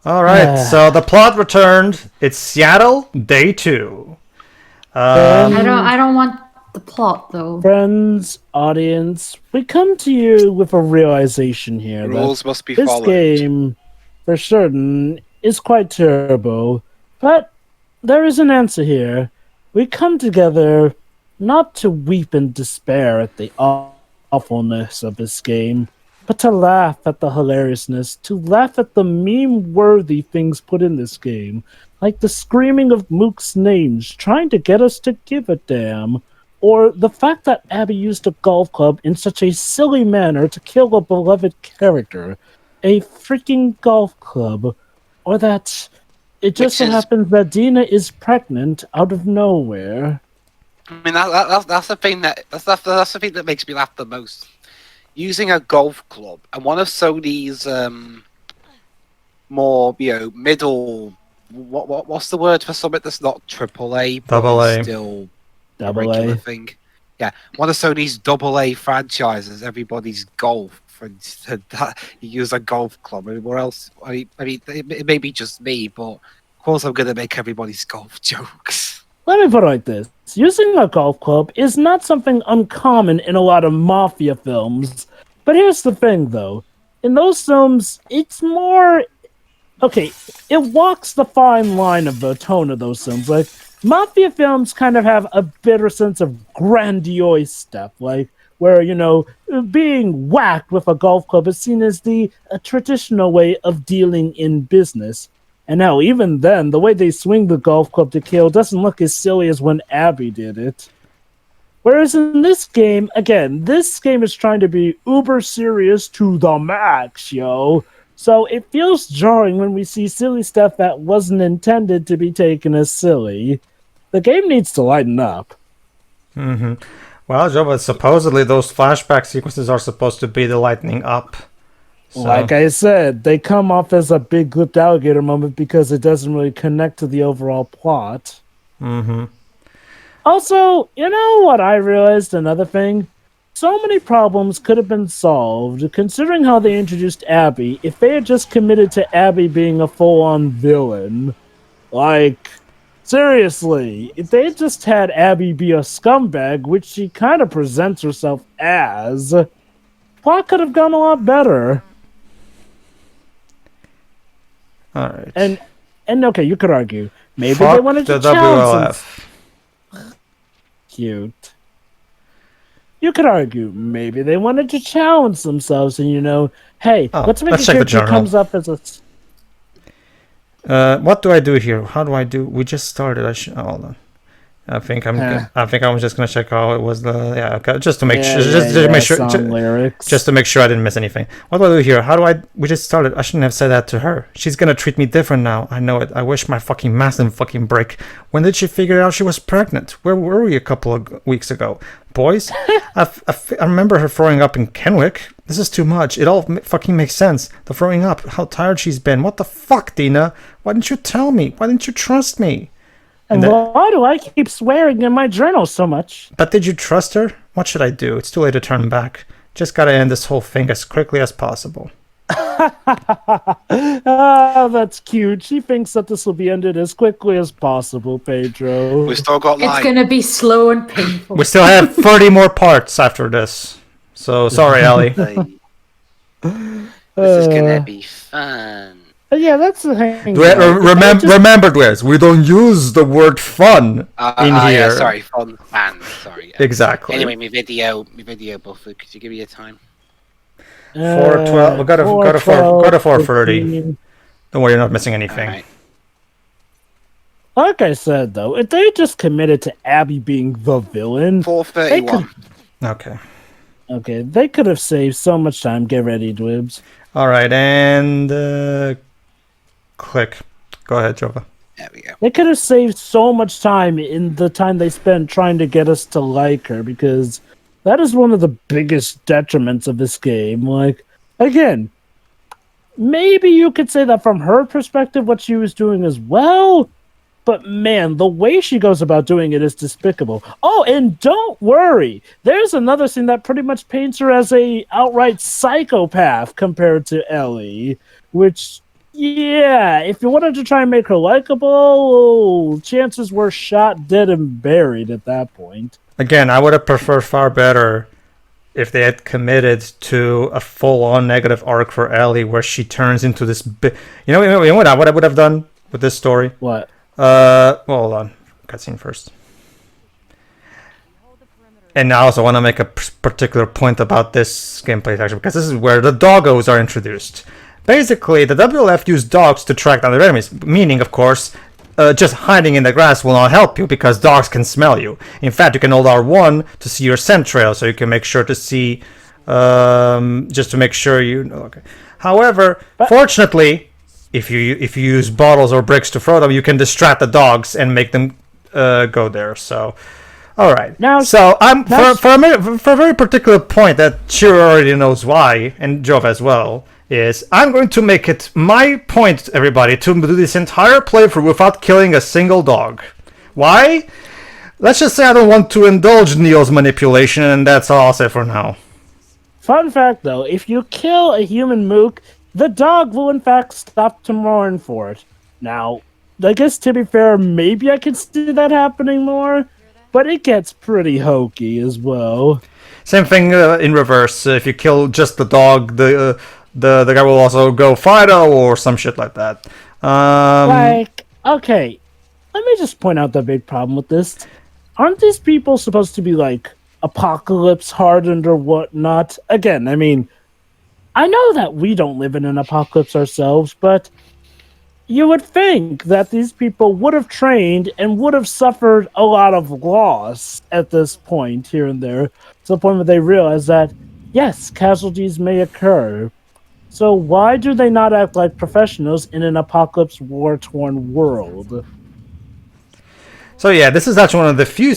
All right, so the plot returned. It's Seattle, day 2. I don't want the plot though. Friends, audience, we come to you with a realization here Rules that must be this followed. game, for certain, is quite terrible. But there is an answer here. We come together not to weep in despair at the awfulness of this game, but to laugh at the hilariousness, to laugh at the meme-worthy things put in this game, like the screaming of Mooks' names, trying to get us to give a damn, or the fact that Abby used a golf club in such a silly manner to kill a beloved character, a freaking golf club, or that it just so happens that Dina is pregnant out of nowhere. I mean, that's the thing that's the thing that makes me laugh the most. Using a golf club and one of Sony's more middle. What's the word for something that's not AAA, but AA. still a AA. regular thing? Yeah, one of Sony's AA franchises. Everybody's golf. And you use a golf club. I mean, where else? I mean, it may be just me, but of course I'm gonna make everybody's golf jokes. Let me put it like this. Using a golf club is not something uncommon in a lot of mafia films. But here's the thing, though. In those films, it's more... Okay, it walks the fine line of the tone of those films. Like, mafia films kind of have a bitter sense of grandiose stuff. Like, where, being whacked with a golf club is seen as a traditional way of dealing in business. And now, even then, the way they swing the golf club to kill doesn't look as silly as when Abby did it. Whereas in this game, again, this game is trying to be uber serious to the max, yo. So it feels jarring when we see silly stuff that wasn't intended to be taken as silly. The game needs to lighten up. Mm-hmm. Well, Joe, but supposedly those flashback sequences are supposed to be the lightening up. So. Like I said, they come off as a big lipped alligator moment because it doesn't really connect to the overall plot. Mm-hmm. Also, you know what I realized? Another thing? So many problems could have been solved, considering how they introduced Abby, if they had just committed to Abby being a full-on villain. Like, seriously, if they had just had Abby be a scumbag, which she kind of presents herself as, plot could have gone a lot better. All right. And okay, you could argue maybe Fuck they wanted to the challenge WLF. Cute. You could argue maybe they wanted to challenge themselves, and hey, let's make a character who comes up as a. What do I do here? How do I do? We just started. Hold on. I think I'm just gonna check how it was just to make sure just to make sure I didn't miss anything. What do I do here? We just started. I shouldn't have said that to her. She's gonna treat me different now. I know it. I wish my fucking mask didn't fucking break. When did she figure out she was pregnant? Where were we a couple of weeks ago? Boys, I remember her throwing up in Kenwick. This is too much. It all fucking makes sense. The throwing up, how tired she's been. What the fuck, Dina? Why didn't you tell me? Why didn't you trust me? And why do I keep swearing in my journal so much? But did you trust her? What should I do? It's too late to turn back. Just gotta end this whole thing as quickly as possible. Oh, that's cute. She thinks that this will be ended as quickly as possible, Pedro. We still got It's gonna be slow and painful. We still have 30 more parts after this. So, sorry, Ellie. This is gonna be fun. Yeah, that's the thing. Remember, Dwez, we don't use the word fun in here. Yeah, sorry, fun. Sorry. Exactly. Anyway, my video buffer. Could you give me a time? 4:12. We got to 4:30. Don't worry, you're not missing anything. Right. Like I said, though, if they just committed to Abby being the villain, 4:31. Okay, they could have saved so much time. Get ready, Dwibs. All right, and click. Go ahead, Jova. There we go. They could have saved so much time in the time they spent trying to get us to like her, because that is one of the biggest detriments of this game. Like, again, maybe you could say that from her perspective, what she was doing as well, but man, the way she goes about doing it is despicable. Oh, and don't worry, there's another scene that pretty much paints her as a outright psychopath compared to Ellie, which Yeah, if you wanted to try and make her likable, chances were shot dead and buried at that point. Again, I would have preferred far better if they had committed to a full-on negative arc for Ellie, where she turns into this. You know what I would have done with this story? What? Well, hold on. Cutscene first. And I also want to make a particular point about this gameplay section, because this is where the doggos are introduced. Basically, the WLF use dogs to track down their enemies, meaning, of course, just hiding in the grass will not help you, because dogs can smell you. In fact, you can hold R1 to see your scent trail, so you can make sure to see, just to make sure you know. Okay. However, fortunately, if you use bottles or bricks to throw them, you can distract the dogs and make them go there. So, all right. Now, so I'm for a very particular point that Shiro already knows why, and Jove as well. Is I'm going to make it my point, everybody, to do this entire playthrough without killing a single dog. Why? Let's just say I don't want to indulge Neil's manipulation, and that's all I'll say for now. Fun fact, though, if you kill a human mook, the dog will in fact stop to mourn for it. Now, I guess to be fair, maybe I can see that happening more, but it gets pretty hokey as well. Same thing in reverse. If you kill just the dog, the guy will also go Fido or some shit like that. Okay, let me just point out the big problem with this. Aren't these people supposed to be, like, apocalypse hardened or whatnot? Again, I mean, I know that we don't live in an apocalypse ourselves, but you would think that these people would have trained and would have suffered a lot of loss at this point here and there, to the point where they realize that, yes, casualties may occur. So why do they not act like professionals in an apocalypse war-torn world? So yeah, this is actually one of the few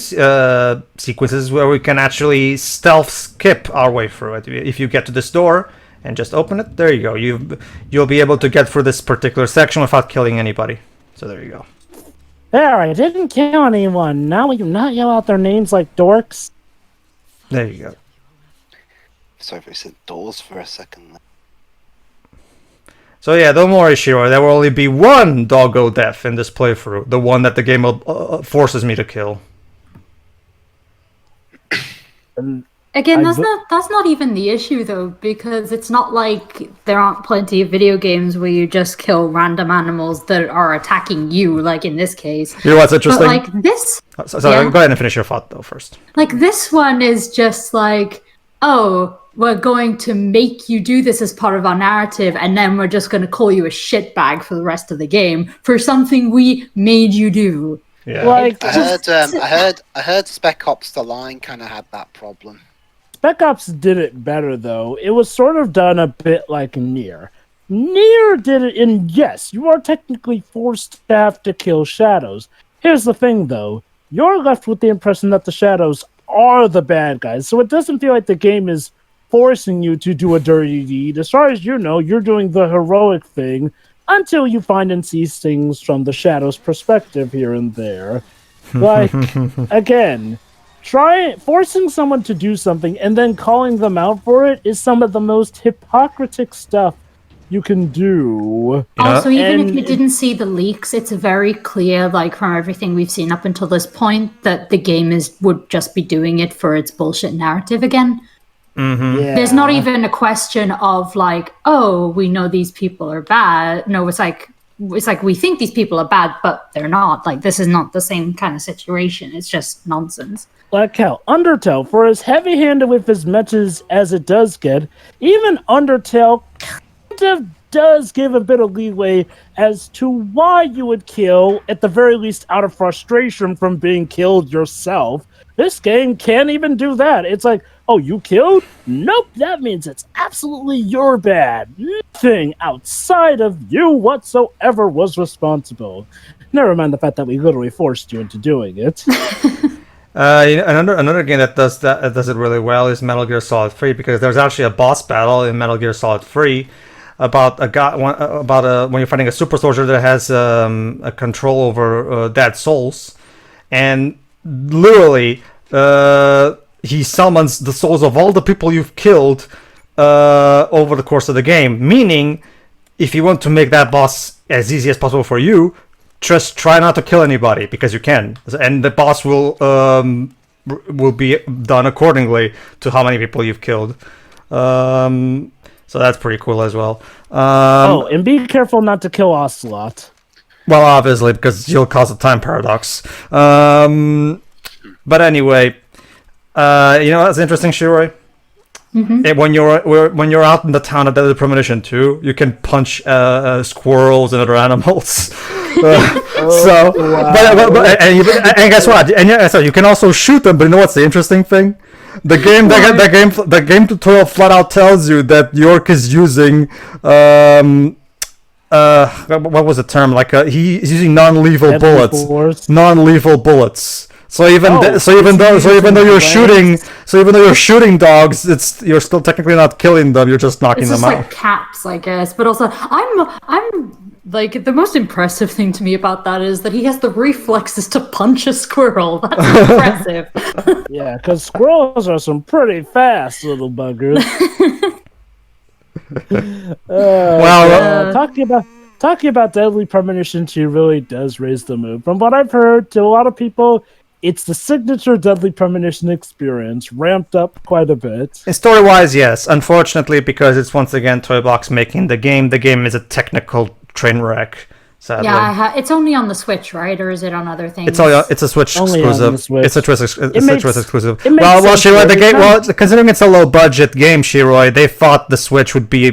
sequences where we can actually stealth skip our way through it. If you get to this door and just open it, there you go. You'll be able to get through this particular section without killing anybody. So there you go. There, I didn't kill anyone. Now we can not yell out their names like dorks. There you go. Sorry if I said doors for a second. So yeah, don't worry, Shiro. There will only be one doggo death in this playthrough. The one that the game forces me to kill. Again, that's not even the issue though, because it's not like there aren't plenty of video games where you just kill random animals that are attacking you, like in this case. You know what's interesting? But like this, go ahead and finish your thought though first. Like this one is just like, oh, we're going to make you do this as part of our narrative, and then we're just going to call you a shitbag for the rest of the game for something we made you do. Yeah. Like, I heard Spec Ops: The Line kind of had that problem. Spec Ops did it better, though. It was sort of done a bit like Nier. Nier did it in, yes, you are technically forced to have to kill shadows. Here's the thing, though. You're left with the impression that the shadows are the bad guys, so it doesn't feel like the game is forcing you to do a dirty deed. As far as you know, you're doing the heroic thing until you find and see things from the Shadow's perspective here and there. Like, again, forcing someone to do something and then calling them out for it is some of the most hypocritic stuff you can do. Also, even if you didn't see the leaks, it's very clear, like from everything we've seen up until this point, that the game would just be doing it for its bullshit narrative again. Mm-hmm. Yeah. There's not even a question of like, oh, we know these people are bad. No, it's like we think these people are bad, but they're not. Like, this is not the same kind of situation. It's just nonsense. Like hell, Undertale, for as heavy-handed with his messages as it does get, even Undertale kind of does give a bit of leeway as to why you would kill, at the very least out of frustration from being killed yourself. This game can't even do that. It's like, oh, you killed? Nope, that means it's absolutely your bad. Nothing outside of you whatsoever was responsible. Never mind the fact that we literally forced you into doing it. Another game that does it really well is Metal Gear Solid 3, because there's actually a boss battle in Metal Gear Solid 3 about when you're fighting a super soldier that has a control over dead souls, and literally he summons the souls of all the people you've killed over the course of the game, meaning if you want to make that boss as easy as possible for you, just try not to kill anybody because you can, and the boss will be done accordingly to how many people you've killed. So that's pretty cool as well. And be careful not to kill Ocelot. Well, obviously, because you'll cause a time paradox. But anyway, that's interesting, Shiroi. Mm-hmm. When you're out in the town of Deadly Premonition 2, you can punch squirrels and other animals. Wow. And guess what? And so you can also shoot them. But you know what's the interesting thing? The game tutorial flat out tells you that York is using what was the term? Like he's using non-lethal bullets. Non-lethal bullets. So even though you're shooting dogs, you're still technically not killing them. You're just knocking them out. It's just like caps, I guess. But also, I'm like, the most impressive thing to me about that is that he has the reflexes to punch a squirrel. That's impressive. Yeah, because squirrels are some pretty fast little buggers. Talking about Deadly Premonition 2 really does raise the mood. From what I've heard, to a lot of people, it's the signature Deadly Premonition experience, ramped up quite a bit. And story-wise, yes. Unfortunately, because it's once again Toy Box making the game is a technical train wreck. Sadly. Yeah, it's only on the Switch, right? Or is it on other things? It's a Switch exclusive. It's a Switch exclusive. Shiroi, the game. Considering it's a low-budget game, Shiroi, they thought the Switch would be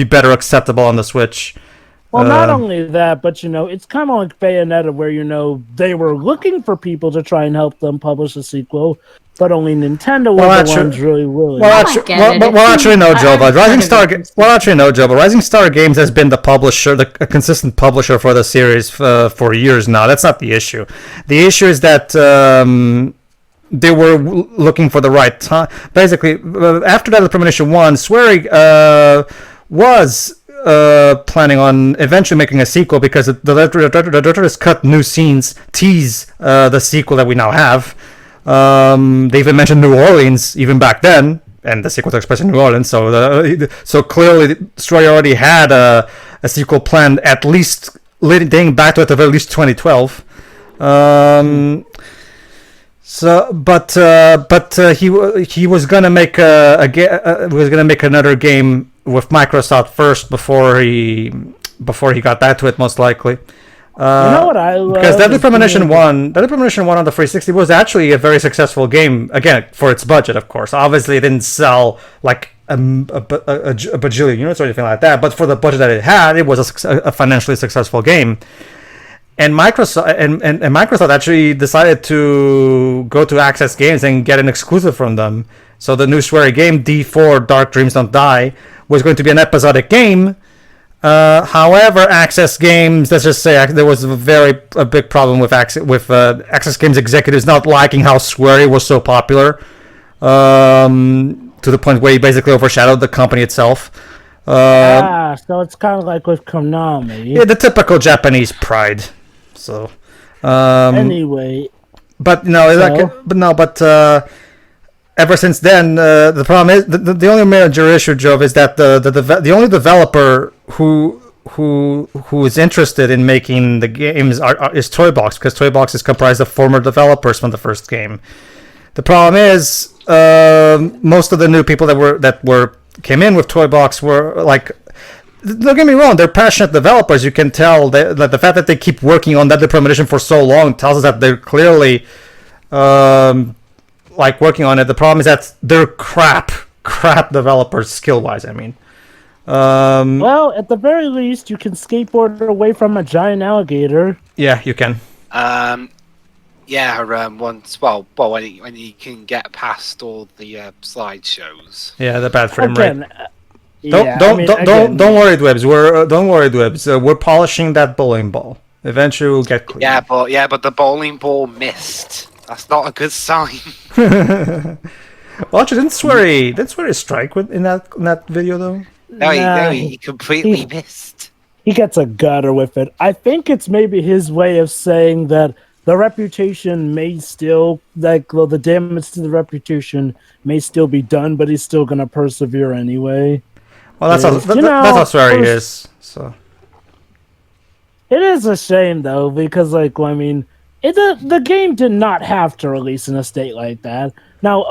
better acceptable on the Switch. Well, not only that, but it's kind of like Bayonetta, where they were looking for people to try and help them publish a sequel, but only Nintendo were the ones really willing. Actually, no, Joe. But Rising Star Games has been a consistent publisher for the series for years now. That's not the issue. The issue is that they were looking for the right time. Basically, after Deadly Premonition 1, Swery was planning on eventually making a sequel because the director has cut new scenes, tease the sequel that we now have. They even mentioned New Orleans even back then, and the sequel takes place in New Orleans. So clearly, Swery already had a sequel planned, at least dating back to at the very least 2012. He was gonna make another game with Microsoft first before he got back to it, most likely. You know what I love? Because Deadly Premonition 1 on the 360 was actually a very successful game, again, for its budget, of course. Obviously, it didn't sell like a bajillion units or anything like that, but for the budget that it had, it was a financially successful game. And Microsoft actually decided to go to Access Games and get an exclusive from them. So the new Swery game, D4 Dark Dreams Don't Die, was going to be an episodic game. However, Access Games, let's just say there was a big problem with Access Games executives not liking how Swery was so popular, to the point where he basically overshadowed the company itself. So it's kind of like with Konami. Yeah, the typical Japanese pride. So, anyway, ever since then, the problem is the only major issue, Joe, is that the only developer who is interested in making the games is Toy Box, because Toy Box is comprised of former developers from the first game. The problem is most of the new people that came in with Toy Box were like. Don't get me wrong, they're passionate developers. You can tell that the fact that they keep working on Deadly Premonition for so long tells us that they're clearly working on it. The problem is that they're crap developers skill-wise, I mean. Well, at the very least, you can skateboard away from a giant alligator. Yeah, you can. When you can get past all the slideshows. Yeah, the bad frame rate. Don't worry, Dwebs. We're polishing that bowling ball. Eventually, we'll get clean. Yeah, but the bowling ball missed. That's not a good sign. Well, actually, didn't Swery strike in that video though? No, he completely missed. He gets a gutter with it. I think it's maybe his way of saying that the reputation may still, the damage to the reputation may still be done, but he's still gonna persevere anyway. Well, that's how swear he is. So it is a shame though, because the game did not have to release in a state like that. Now,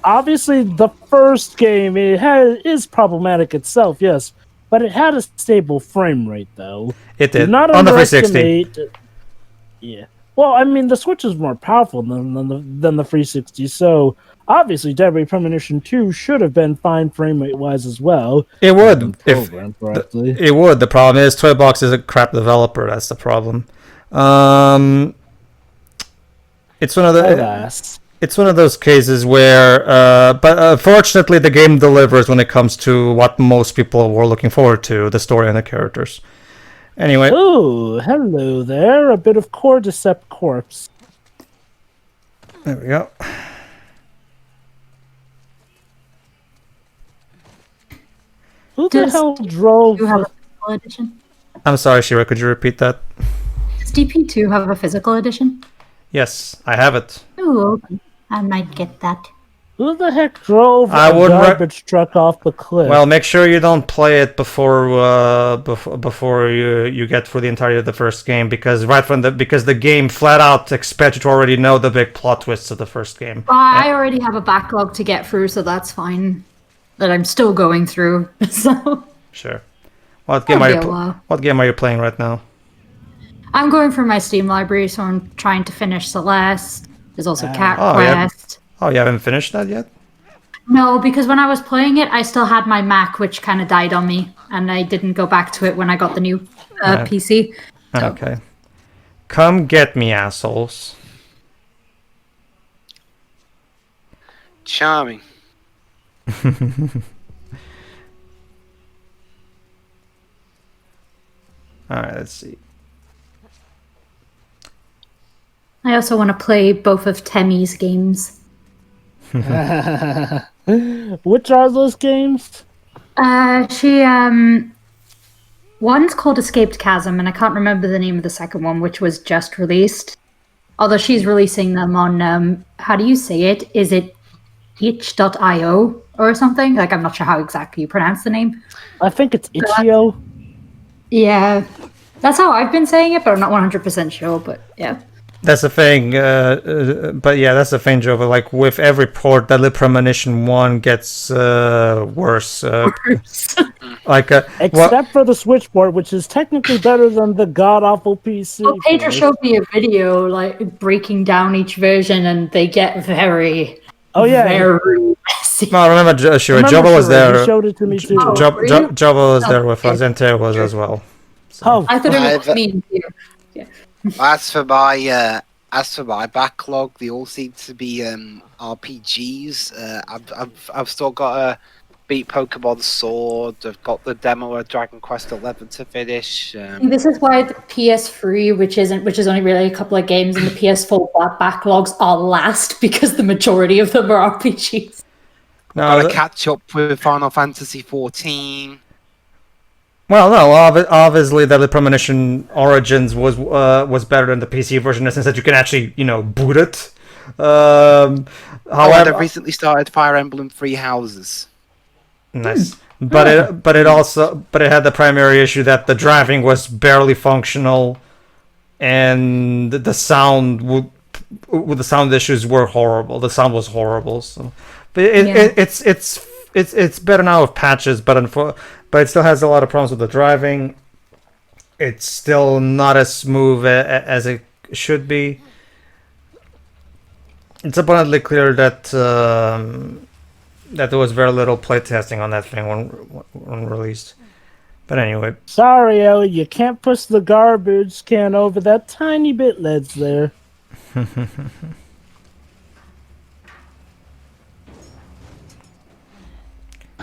obviously the first game is problematic itself, yes, but it had a stable frame rate though. it did Not on the 360. Yeah. Well, I mean, the Switch is more powerful than the 360, so obviously Deadly Premonition 2 should have been fine frame rate wise as well. It would it would. The problem is Toybox is a crap developer. That's the problem. It's one of the. It's one of those cases where, but fortunately, the game delivers when it comes to what most people were looking forward to: the story and the characters. Anyway. Oh, hello there! A bit of Cordyceps corpse. There we go. Who the hell drove? You have a physical edition? I'm sorry, Shira. Could you repeat that? Does DP2 have a physical edition? Yes, I have it. Ooh, I might get that. Who the heck drove a garbage truck off the cliff? Well, make sure you don't play it before you get through the entirety of the first game, because the game flat out expects you to already know the big plot twists of the first game. I already have a backlog to get through, so that's fine. That I'm still going through. So sure. What game are you playing right now? I'm going through my Steam library, so I'm trying to finish Celeste. There's also Cat Quest. You haven't finished that yet? No, because when I was playing it, I still had my Mac, which kind of died on me, and I didn't go back to it when I got the new PC. So. Okay. Come get me, assholes. Charming. Alright, let's see. I also want to play both of Temmie's games. Which are those games? One's called Escaped Chasm, and I can't remember the name of the second one, which was just released. Although she's releasing them on, how do you say it? Is it itch.io or something? Like, I'm not sure how exactly you pronounce the name. I think it's itch.io. Yeah, that's how I've been saying it, but I'm not 100% sure, but yeah. That's the thing, but yeah, that's the thing, Jova. Like, with every port, Deadly Premonition 1 gets worse. Except for the Switch port, which is technically better than the god-awful PC. Well, Pedro showed me a video, like, breaking down each version, and they get very messy. No, remember, Jova was there. He showed it to me, too. Jova was there with us, and Teo was as well. So. I thought it was me and you. Yeah. As for my backlog, they all seem to be RPGs. I've still got to beat Pokemon Sword. I've got the demo of Dragon Quest XI to finish. This is why the PS3, which is only really a couple of games, and the PS4 backlogs are last, because the majority of them are RPGs. Got to catch up with Final Fantasy XIV. Well, no, obviously, the Premonition Origins was better than the PC version in the sense that you can actually, boot it. However, I've recently started Fire Emblem Three Houses. Nice, but it had the primary issue that the driving was barely functional, and the sound the sound issues were horrible. The sound was horrible. So, but it's better now with patches, but it still has a lot of problems with the driving. It's still not as smooth as it should be. It's abundantly clear that there was very little playtesting on that thing when released. But anyway. Sorry, Ellie, you can't push the garbage can over that tiny bit ledge there.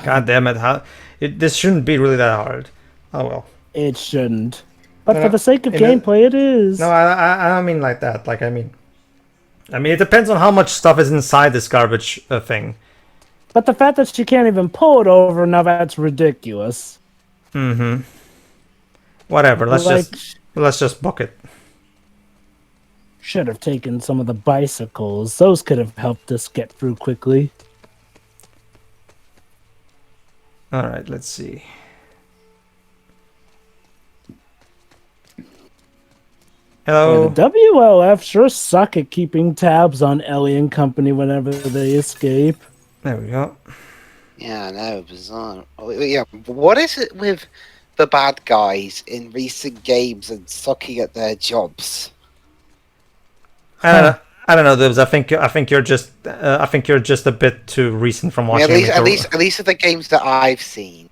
God damn it! This shouldn't be really that hard. Oh well. It shouldn't. But for the sake of gameplay, it is. No, I don't mean like that. Like I mean, it depends on how much stuff is inside this garbage thing. But the fact that she can't even pull it over, now that's ridiculous. Mm-hmm. Whatever. Let's just book it. Should have taken some of the bicycles. Those could have helped us get through quickly. All right, let's see. Hello. Yeah, the WLF sure suck at keeping tabs on Ellie and company whenever they escape. There we go. Yeah, I know, bizarre. Yeah, what is it with the bad guys in recent games and sucking at their jobs? I don't know, Dibs. I think you're just a bit too recent from watching. At least of the games that I've seen.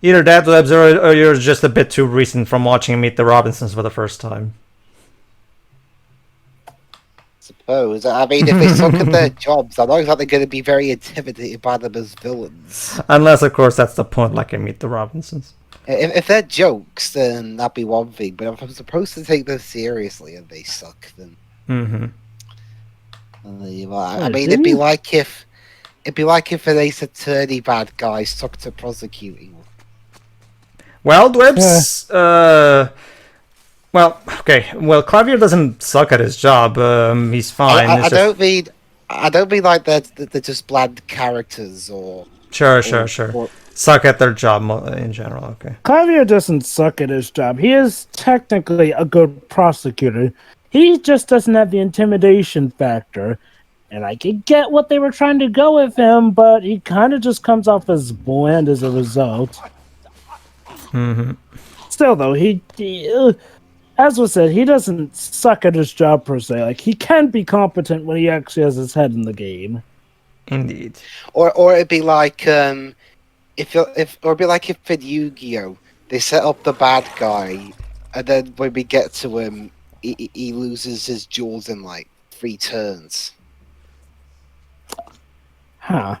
Either that, Dibs, or you're just a bit too recent from watching Meet the Robinsons for the first time. Suppose. I mean, if they suck at their jobs, I'm not exactly going to be very intimidated by them as villains. Unless, of course, that's the point, like in Meet the Robinsons. If they're jokes, then that'd be one thing. But if I'm supposed to take them seriously and they suck, then I mean, it'd be like if an Ace Attorney bad guy stuck to prosecuting. Well, Dibs. Well, okay. Well, Clavier doesn't suck at his job. He's fine. I don't mean like they're just bland characters or. Sure. Suck at their job in general. Okay. Clavier doesn't suck at his job. He is technically a good prosecutor. He just doesn't have the intimidation factor. And I could get what they were trying to go with him, but he kind of just comes off as bland as a result. Still, though, he as was said, he doesn't suck at his job per se. Like, he can be competent when he actually has his head in the game. Indeed. Or it'd be like if in Yu-Gi-Oh they set up the bad guy, and then when we get to him, he loses his jewels in like 3 turns. Huh.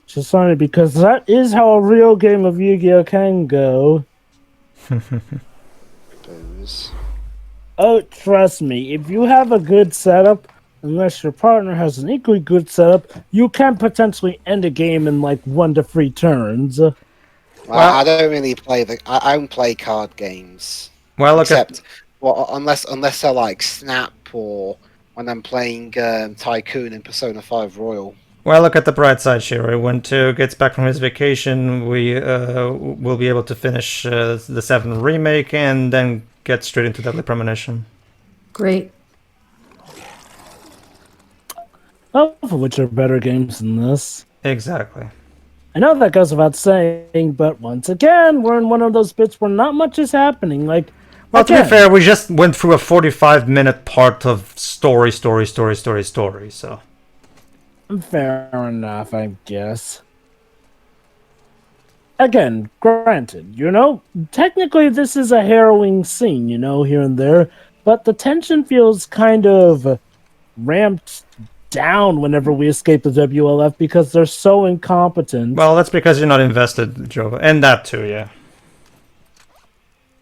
Just funny because that is how a real game of Yu-Gi-Oh can go. Oh, trust me, if you have a good setup, unless your partner has an equally good setup, you can potentially end a game in like 1 to 3 turns. Well, I don't really play I don't play card games. Well, unless they're like Snap or when I'm playing Tycoon in Persona 5 Royal. Well, look at the bright side, Shiro. When Teo gets back from his vacation, we will be able to finish the 7 remake and then get straight into Deadly Premonition. Great. Both of which are better games than this. Exactly. I know that goes without saying, but once again, we're in one of those bits where not much is happening. Like, well, to be fair, we just went through a 45-minute part of story, so... Fair enough, I guess. Again, granted, technically this is a harrowing scene, here and there, but the tension feels kind of ramped down whenever we escape the WLF because they're so incompetent. Well, that's because you're not invested, Joe, and that too, yeah.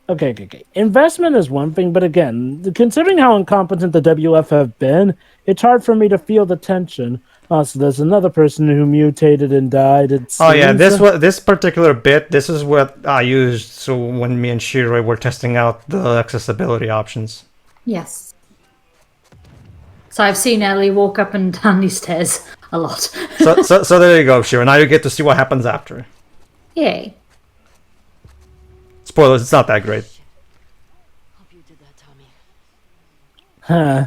Okay. Investment is one thing, but again, considering how incompetent the WF have been, it's hard for me to feel the tension. So there's another person who mutated and died. Oh yeah, this particular bit. This is what I used. So when me and Shiroi were testing out the accessibility options. Yes. So I've seen Ellie walk up and down these stairs a lot. so there you go, Shiroi. Now you get to see what happens after. Yay. Spoilers. It's not that great. Hope you did that, Tommy. Huh.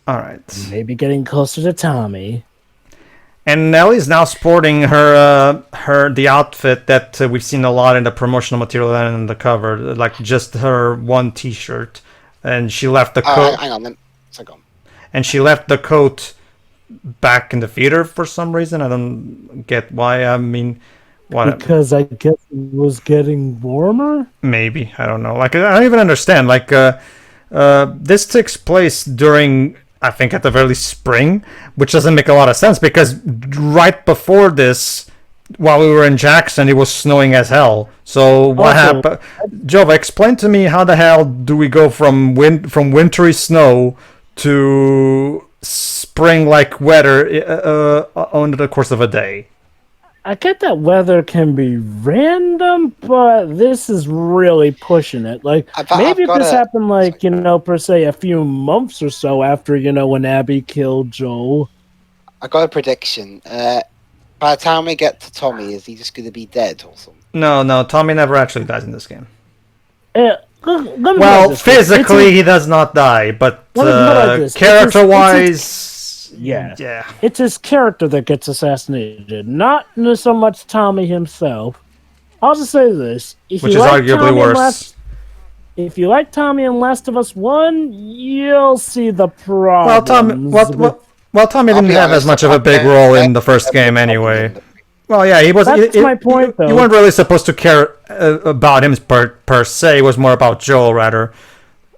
All right. Maybe getting closer to Tommy. And Ellie's now sporting the outfit that we've seen a lot in the promotional material and in the cover, like just her one T-shirt, and she left the coat. Hang on, then. So go on. And she left the coat back in the theater for some reason. I don't get why. I mean, what? Because I guess it was getting warmer. Maybe, I don't know. Like, I don't even understand. Like, this takes place during, I think, at the very least, spring, which doesn't make a lot of sense because right before this, while we were in Jackson, it was snowing as hell. So what happened? Jova, explain to me how the hell do we go from wintry snow to spring-like weather over the course of a day? I get that weather can be random, but this is really pushing it. Like, maybe if this happened, like, per se, a few months or so after, when Abby killed Joel. I got a prediction. By the time we get to Tommy, is he just going to be dead or something? No, Tommy never actually dies in this game. Well, physically he does not die, but character-wise, yeah, it's his character that gets assassinated, not so much Tommy himself. I'll just say this: which is arguably worse. If you like Tommy in Last of Us 1, you'll see the problems. Well, Tommy didn't have as much of a big role in the first game anyway. Well, yeah, he was. That's my point, though. You weren't really supposed to care about him per se. It was more about Joel, rather.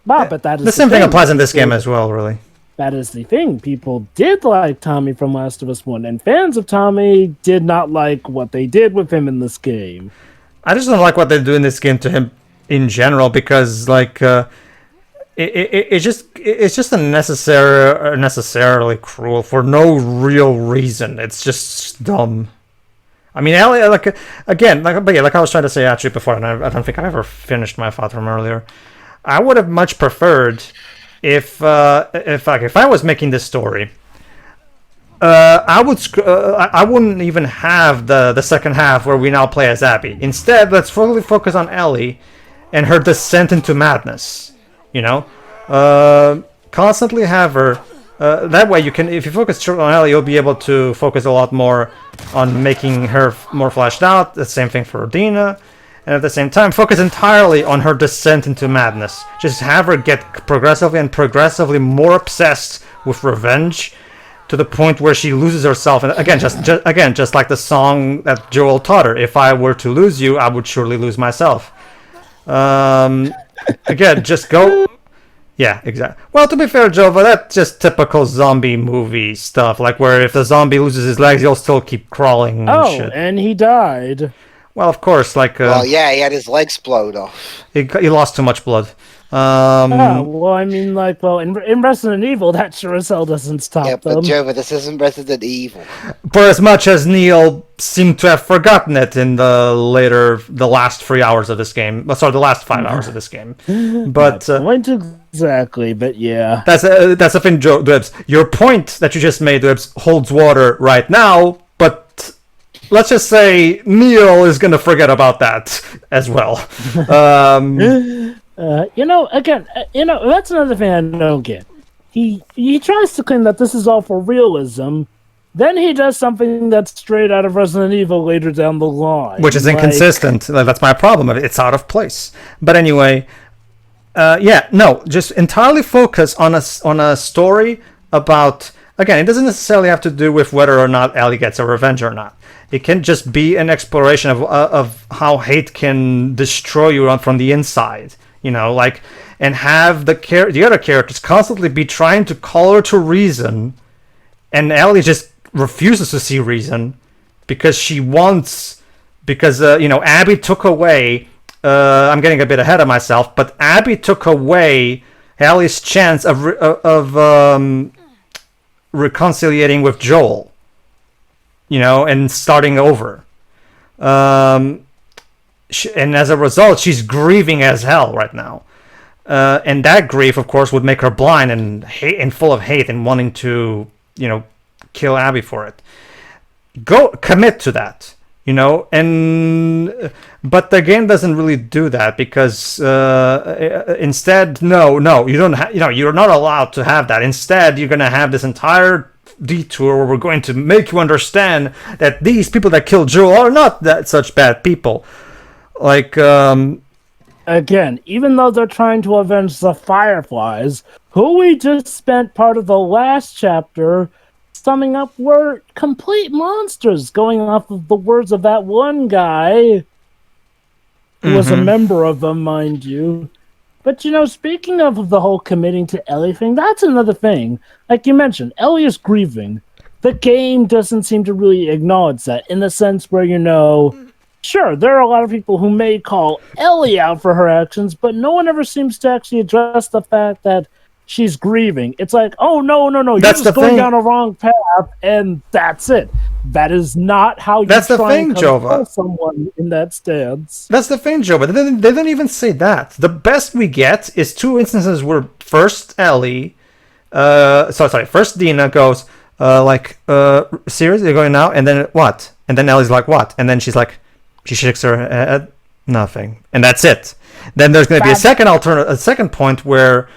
But that is the same thing applies in this game as well, really. That is the thing. People did like Tommy from Last of Us 1, and fans of Tommy did not like what they did with him in this game. I just don't like what they do in this game to him in general, because it's just unnecessarily cruel for no real reason. It's just dumb. I mean, Ellie, like I was trying to say actually before, and I don't think I ever finished my thought from earlier. I would have much preferred if I was making this story, I wouldn't even have the second half where we now play as Abby. Instead, let's fully focus on Ellie and her descent into madness. You know, constantly have her. That way, you can, if you focus on Ellie, you'll be able to focus a lot more on making her more fleshed out. The same thing for Dina. And at the same time, focus entirely on her descent into madness. Just have her get progressively more obsessed with revenge, to the point where she loses herself. And again, just like the song that Joel taught her: "If I were to lose you, I would surely lose myself." Again, just go. Yeah, exactly. Well, to be fair, Jova, that's just typical zombie movie stuff. Like where if the zombie loses his legs, he'll still keep crawling. And he died. Well, of course, like... well, yeah, he had his legs blowed off. He lost too much blood. Well, I mean, like, in Resident Evil, that sure as hell doesn't stop them. Yeah, but Jova, this isn't Resident Evil. For as much as Neil seemed to have forgotten it in the last 3 hours of this game. Sorry, the last 5 hours of this game. But... point exactly, but yeah. That's the thing, Dwebs. Your point that you just made, Dwebs, holds water right now, but... Let's just say Neil is going to forget about that as well. Again, that's another thing I don't get. He tries to claim that this is all for realism, then he does something that's straight out of Resident Evil later down the line. Which is inconsistent. That's my problem. It's out of place. But anyway, just entirely focus on a story about... Again, it doesn't necessarily have to do with whether or not Ellie gets a revenge or not. It can just be an exploration of how hate can destroy you from the inside, you know, like, and have the other characters constantly be trying to call her to reason, and Ellie just refuses to see reason because Abby took away. I'm getting a bit ahead of myself, but Abby took away Ellie's chance of reconciliating with Joel. You know, and starting over. And as a result, she's grieving as hell right now. And that grief, of course, would make her blind and full of hate and wanting to, kill Abby for it. Go commit to that, but the game doesn't really do that because instead, no, you don't. You're not allowed to have that. Instead, you're gonna have this entire detour where we're going to make you understand that these people that killed Joel are not that such bad people. Like, again, even though they're trying to avenge the Fireflies, who we just spent part of the last chapter summing up were complete monsters, going off of the words of that one guy who was a member of them, mind you. But, speaking of the whole committing to Ellie thing, that's another thing. Like you mentioned, Ellie is grieving. The game doesn't seem to really acknowledge that, in the sense where, sure, there are a lot of people who may call Ellie out for her actions, but no one ever seems to actually address the fact that she's grieving. It's like, oh, no, you're just going down a wrong path, and that's it. That is not how you try and control someone in that stance. That's the thing, Jova. They don't even say that. The best we get is two instances where first Dina goes, seriously, you're going now? And then what? And then Ellie's like, what? And then she shakes her head, nothing, and that's it. Then there's going to be a second point where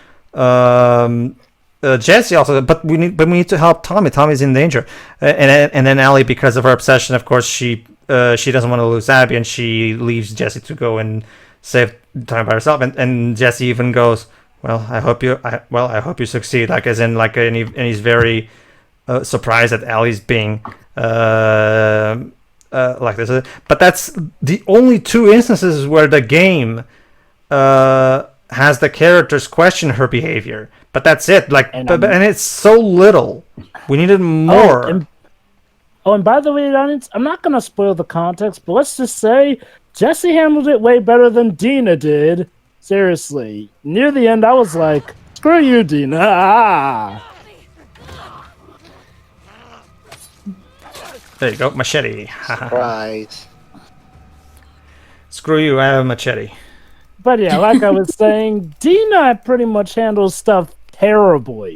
Jesse also, but we need to help Tommy. Tommy's in danger, and then Ellie, because of her obsession, of course, she doesn't want to lose Abby, and she leaves Jesse to go and save time by herself. And Jesse even goes, "Well, I hope you succeed." Like as in like, and he's very surprised that Ellie's being like this. But that's the only two instances where the game has the characters question her behavior. But that's it. And it's so little. We needed more. And by the way, audience, I'm not gonna spoil the context, but let's just say Jesse handled it way better than Dina did. Seriously, near the end, I was like, "Screw you, Dina!" There you go, machete. Right. Screw you, I have a machete. But yeah, like I was saying, Dina pretty much handles stuff terribly.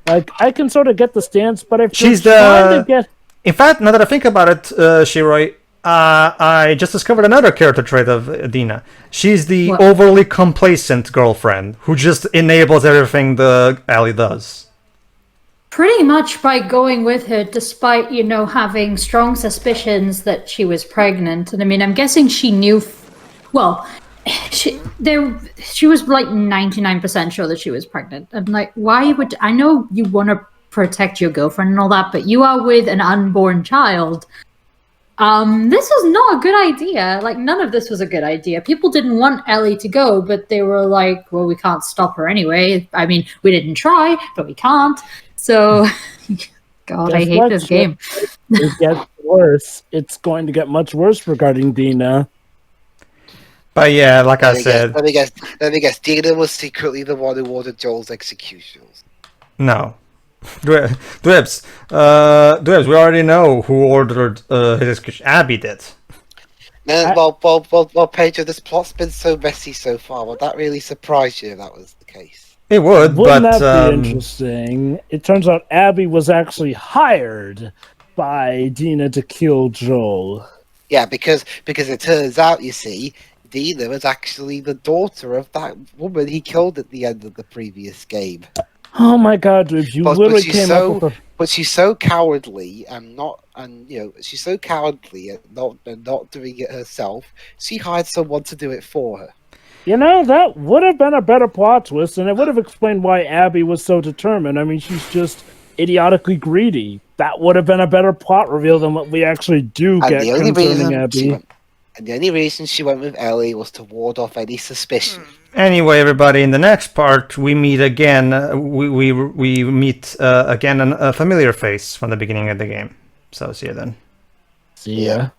Like, I can sort of get the stance, but if she's trying to get... In fact, now that I think about it, Shiroi, I just discovered another character trait of Dina. She's the overly complacent girlfriend who just enables everything the Ellie does. Pretty much by going with her, despite, having strong suspicions that she was pregnant. And I mean, I'm guessing she knew... She was like 99% sure that she was pregnant. And like, why would... I know you want to protect your girlfriend and all that, but you are with an unborn child. This was not a good idea. Like, none of this was a good idea. People didn't want Ellie to go, but they were like, well, we can't stop her anyway. I mean, we didn't try, but we can't. So, God, I hate this game. It gets worse. It's going to get much worse regarding Dina. But yeah, like I said... Let me guess. Dina was secretly the one who ordered Joel's executions. No. Dwebs, we already know who ordered his execution. Abby did. No, well, Pedro, this plot's been so messy so far. Would that really surprise you if that was the case? It would, Wouldn't that be interesting? It turns out Abby was actually hired by Dina to kill Joel. Yeah, because it turns out, you see, Dina was actually the daughter of that woman he killed at the end of the previous game. Oh my God, dude! Literally came up with But she's so cowardly she's so cowardly and not doing it herself. She hired someone to do it for her. That would have been a better plot twist, and it would have explained why Abby was so determined. I mean, she's just idiotically greedy. That would have been a better plot reveal than what we actually do get concerning Abby. And the only reason she went with Ellie was to ward off any suspicion. Anyway, everybody, in the next part, we meet again. We meet again a familiar face from the beginning of the game. So see you then. See ya.